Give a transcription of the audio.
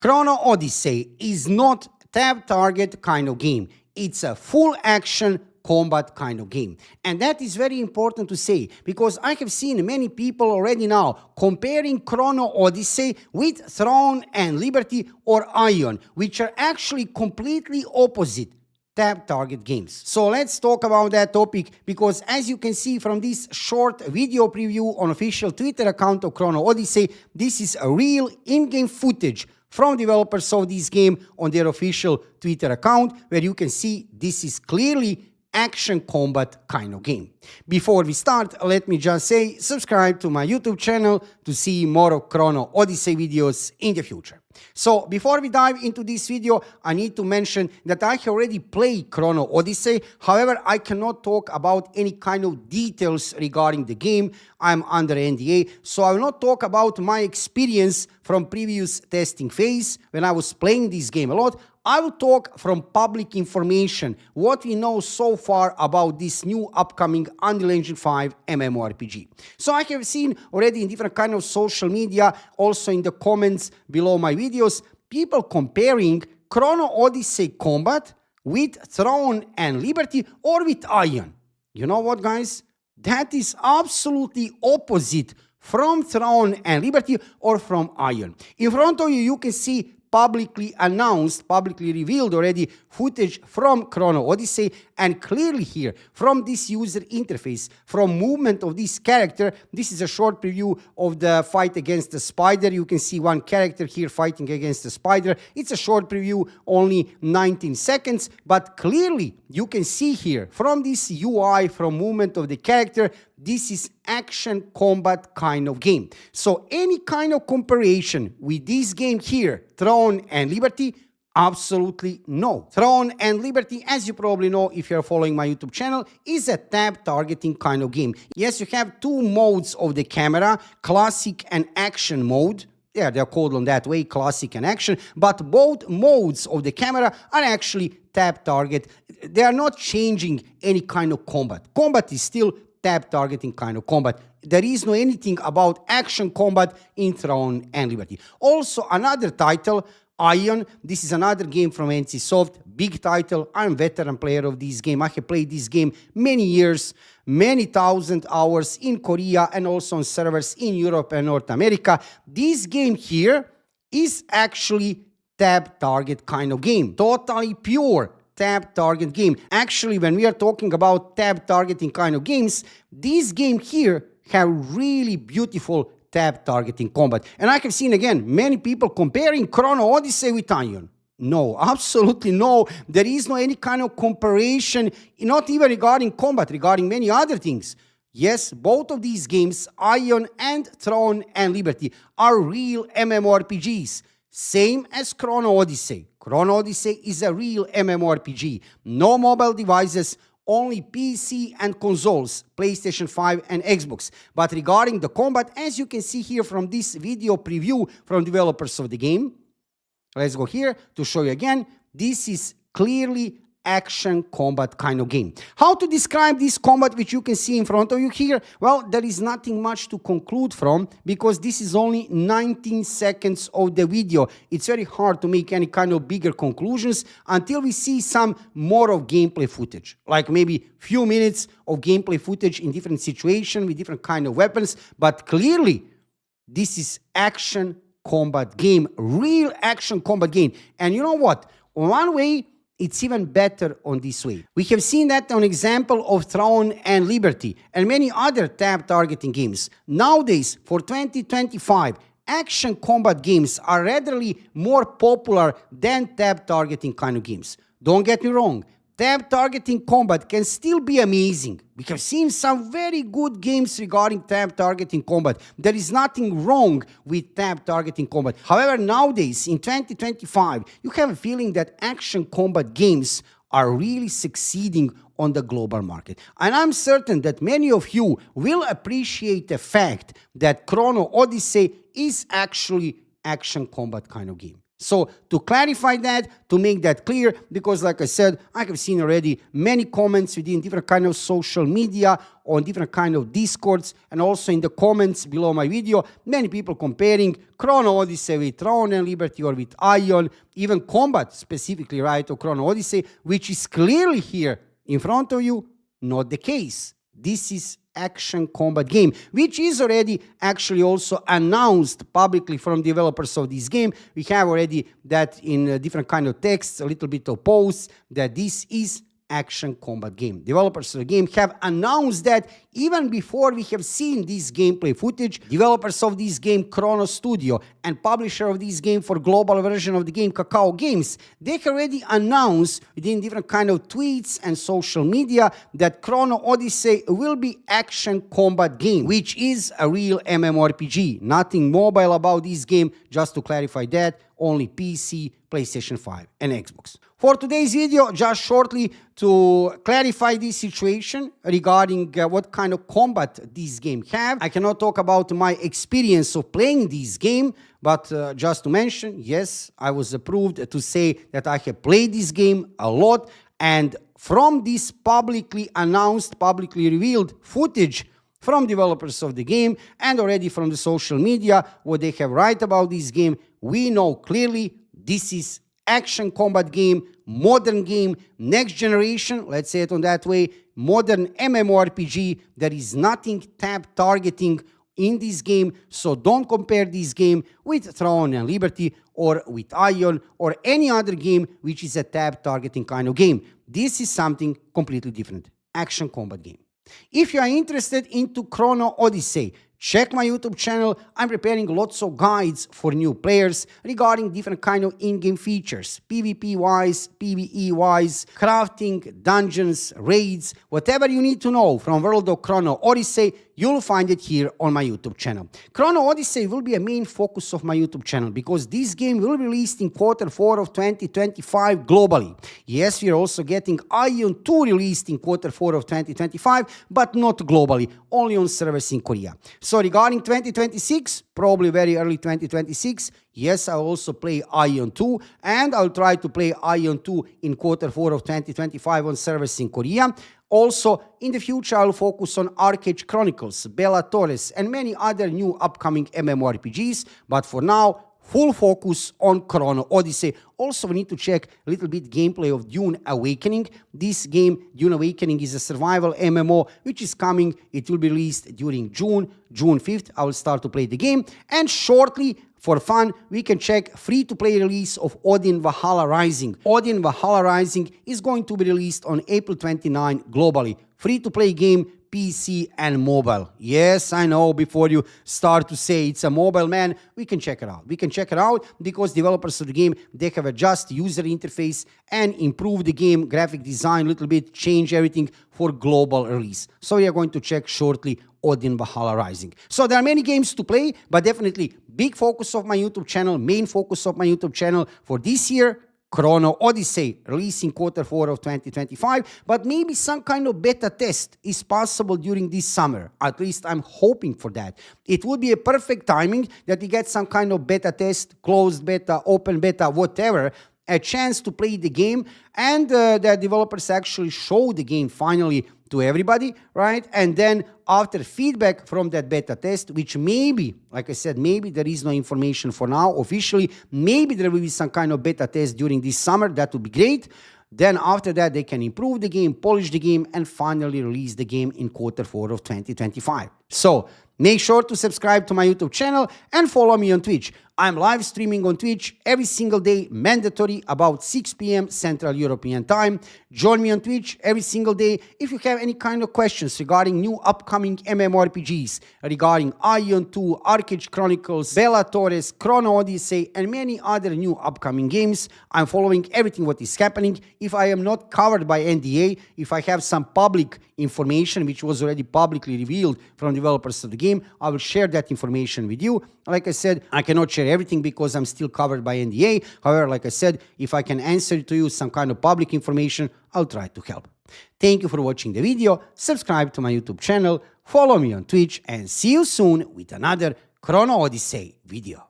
Chrono Odyssey is not tab target kind of game. It's a full action combat kind of game. And that is very important to say because I have seen many people already now comparing Chrono Odyssey with Throne and Liberty or Ion, which are actually completely opposite tab target games. So let's talk about that topic because as you can see from this short video preview on official Twitter account of Chrono Odyssey, this is a real in-game footage from developers of this game on their official Twitter account where you can see this is clearly action combat kind of game. Before we start, let me just say subscribe to my YouTube channel to see more of Chrono Odyssey videos in the future. So before we dive into this video, I need to mention that I have already played Chrono Odyssey. However, I cannot talk about any kind of details regarding the game. I'm under NDA, so I will not talk about my experience from previous testing phase when I was playing this game a lot. I will talk from public information, what we know so far about this new upcoming Unreal Engine 5 MMORPG. So I have seen already in different kind of social media, also in the comments below my videos, people comparing Chrono Odyssey combat with Throne and Liberty or with Ion. You know what, guys? That is absolutely opposite from Throne and Liberty or from Ion. In front of you, you can see publicly announced, publicly revealed already footage from Chrono Odyssey, and clearly here from this user interface, from movement of this character, this is a short preview of the fight against the spider. You can see one character here fighting against the spider. It's a short preview, only 19 seconds, but clearly you can see here from this UI, from movement of the character, this is action combat kind of game. So any kind of comparison with this game here, Throne and Liberty, absolutely no. Throne and Liberty, as you probably know if you're following my YouTube channel, is a tab targeting kind of game. Yes, you have two modes of the camera, classic and action mode. Yeah, they're called on that way, classic and action, but both modes of the camera are actually tab target. They are not changing any kind of combat. Combat is still tab targeting kind of combat. There is no anything about action combat in Throne and Liberty. Also, another title, Ion. This is another game from NCSoft, big title. I'm a veteran player of this game. I have played this game many years, many thousand hours in Korea and also on servers in Europe and North America. This game here is actually tab target kind of game. Totally pure tab target game. Actually, when we are talking about tab targeting kind of games, this game here have really beautiful tab targeting combat. And I have seen again many people comparing Chrono Odyssey with Ion. No, absolutely no. There is no any kind of comparison, not even regarding combat, regarding many other things. Yes, both of these games, Ion and Throne and Liberty, are real MMORPGs. Same as Chrono Odyssey. Chrono Odyssey is a real MMORPG. No mobile devices, only PC and consoles, PlayStation 5 and Xbox. But regarding the combat, as you can see here from this video preview from developers of the game, let's go here to show you again, this is clearly action combat kind of game. How to describe this combat which you can see in front of you here? Well, there is nothing much to conclude from because this is only 19 seconds of the video. It's very hard to make any kind of bigger conclusions until we see some more of gameplay footage, like maybe few minutes of gameplay footage in different situations with different kind of weapons. But clearly, this is action combat game, real action combat game. And you know what? One way, it's even better on this way. We have seen that on example of Throne and Liberty and many other tab targeting games. Nowadays, for 2025, action combat games are readily more popular than tab targeting kind of games. Don't get me wrong, tab targeting combat can still be amazing. We have seen some very good games regarding tab targeting combat. There is nothing wrong with tab targeting combat. However, nowadays, in 2025, you have a feeling that action combat games are really succeeding on the global market. And I'm certain that many of you will appreciate the fact that Chrono Odyssey is actually action combat kind of game. So to clarify that, to make that clear, because like I said, I have seen already many comments within different kind of social media, on different kind of discords, and also in the comments below my video, many people comparing Chrono Odyssey with Throne and Liberty or with Ion, even combat specifically, right, of Chrono Odyssey, which is clearly here in front of you, not the case. This is action combat game, which is already actually also announced publicly from developers of this game. We have already that in different kind of texts, a little bit of posts, that this is action combat game. Developers of the game have announced that even before we have seen this gameplay footage. Developers of this game, Chrono Studio, and publisher of this game for global version of the game, Kakao Games, they have already announced within different kind of tweets and social media that Chrono Odyssey will be action combat game, which is a real MMORPG. Nothing mobile about this game, just to clarify that, only PC, PlayStation 5 and Xbox. For today's video, just shortly to clarify this situation regarding what kind of combat this game have. I cannot talk about my experience of playing this game, but just to mention, yes, I was approved to say that I have played this game a lot, and from this publicly announced, publicly revealed footage from developers of the game and already from the social media, what they have write about this game, we know clearly this is action combat game, modern game, next generation, let's say it on that way, modern MMORPG. There is nothing tab targeting in this game, so don't compare this game with Throne and Liberty or with Ion or any other game which is a tab targeting kind of game. This is something completely different, action combat game. If you are interested into Chrono Odyssey, check my YouTube channel. I'm preparing lots of guides for new players regarding different kind of in-game features, PvP-wise, PvE-wise, crafting, dungeons, raids, whatever you need to know from world of Chrono Odyssey, you'll find it here on my YouTube channel. Chrono Odyssey will be a main focus of my YouTube channel because this game will be released in Q4 of 2025 globally. Yes, we are also getting Ion 2 released in Q4 of 2025, but not globally, only on servers in Korea. So regarding 2026, probably very early 2026, yes, I'll also play Ion 2, and I'll try to play Ion 2 in Q4 of 2025 on servers in Korea. Also, in the future, I'll focus on Arcade Chronicles, Bella Torres, and many other new upcoming MMORPGs, but for now, full focus on Chrono Odyssey. Also, we need to check a little bit gameplay of Dune Awakening. This game, Dune Awakening, is a survival MMO, which is coming. It will be released during June 5th. I will start to play the game. And shortly, for fun, we can check free-to-play release of Odin Valhalla Rising. Odin Valhalla Rising is going to be released on April 29 globally. Free-to-play game, PC and mobile. Yes, I know, before you start to say it's a mobile, man, we can check it out. We can check it out because developers of the game, they have adjusted user interface and improved the game, graphic design a little bit, change everything for global release. So we are going to check shortly Odin Valhalla Rising. So there are many games to play, but definitely big focus of my YouTube channel, main focus of my YouTube channel for this year, Chrono Odyssey, releasing Q4 of 2025, but maybe some kind of beta test is possible during this summer. At least I'm hoping for that. It would be a perfect timing that we get some kind of beta test, closed beta, open beta, whatever, a chance to play the game, and the developers actually show the game finally to everybody, right? And then after feedback from that beta test, which maybe, like I said, maybe there is no information for now officially, maybe there will be some kind of beta test during this summer, that would be great. Then after that, they can improve the game, polish the game, and finally release the game in Q4 of 2025. So make sure to subscribe to my YouTube channel and follow me on Twitch. I'm live streaming on Twitch every single day, mandatory, about 6 p.m. Central European Time. Join me on Twitch every single day. If you have any kind of questions regarding new upcoming MMORPGs, regarding Ion 2, Arcade Chronicles, Bella Torres, Chrono Odyssey, and many other new upcoming games, I'm following everything what is happening. If I am not covered by NDA, if I have some public information which was already publicly revealed from developers of the game, I will share that information with you. Like I said, I cannot share everything because I'm still covered by NDA. However, like I said, if I can answer to you some kind of public information, I'll try to help. Thank you for watching the video. Subscribe to my YouTube channel, follow me on Twitch, and see you soon with another Chrono Odyssey video.